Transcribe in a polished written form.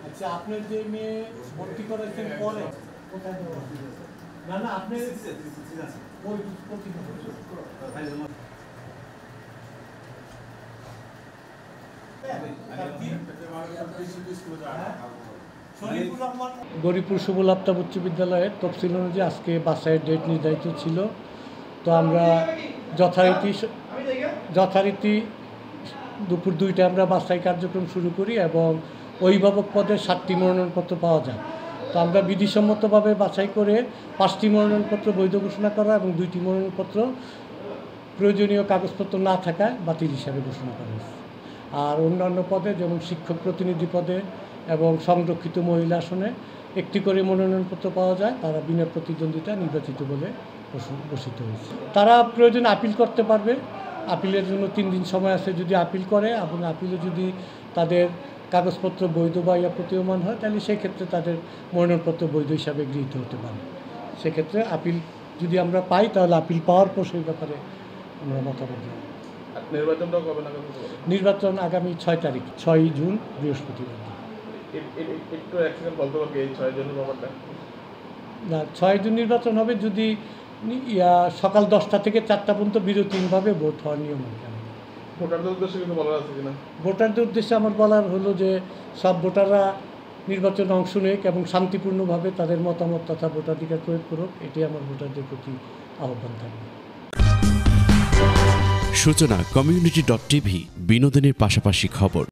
আচ্ছা, আপনার যে মেয়ে ভর্তি করেছেন পরে না না আপনি গরিপুর সুবল আফতাব উচ্চ বিদ্যালয়ের তফসিল অনুযায়ী আজকে বাছাইয়ের ডেট নির্ধারিত ছিল। তো আমরা যথারীতি দুপুর 2টায় আমরা বাছাই কার্যক্রম শুরু করি এবং অভিভাবক পদে 7টি মনোনয়নপত্র পাওয়া যায়। তো আমরা বিধিসম্মতভাবে বাছাই করে 5টি মনোনয়নপত্র বৈধ ঘোষণা করা এবং 2টি মনোনয়নপত্র প্রয়োজনীয় কাগজপত্র না থাকায় বাতিল হিসাবে ঘোষণা করা হয়েছে। আর অন্যান্য পদে যেমন শিক্ষক প্রতিনিধি পদে এবং সংরক্ষিত মহিলা আসনে 1টি করে মনোনয়নপত্র পাওয়া যায়। তারা বিনা প্রতিদ্বন্দ্বিতা নির্বাচিত বলে ঘোষিত হয়েছে। তারা প্রয়োজনে আপিল করতে পারবে। আপিলের জন্য 3 দিন সময় আছে। যদি আপিল করে এবং আপিলে যদি তাদের কাগজপত্র বৈধ বা প্রতীয়মান হয় তাহলে সেই ক্ষেত্রে তাদের মনোনয়নপত্র বৈধ হিসাবে গৃহীত হতে পারে। সেক্ষেত্রে আপিল যদি আমরা পাই তাহলে আপিল পাওয়ার পর সেই ব্যাপারে আমরা মতামত দেব। নির্বাচন আগামী 6 তারিখ 6 জুন বৃহস্পতিবার। না, 6 জুন নির্বাচন হবে যদি সকাল 10টা থেকে 4টা পর্যন্ত বিরতিহীনভাবে ভোট হওয়ার নিয়ম আছে। ভোটারদের উদ্দেশ্যে আমার বলার হলো যে সব ভোটাররা নির্বাচনে অংশ নেয় এবং শান্তিপূর্ণভাবে তাদের মতামত তথা ভোটাধিকার প্রয়োগ করুক, এটাই আমার ভোটারদের প্রতি আহ্বান থাকবে। সূচনা community.tv বিনোদনের পাশাপাশি খবর।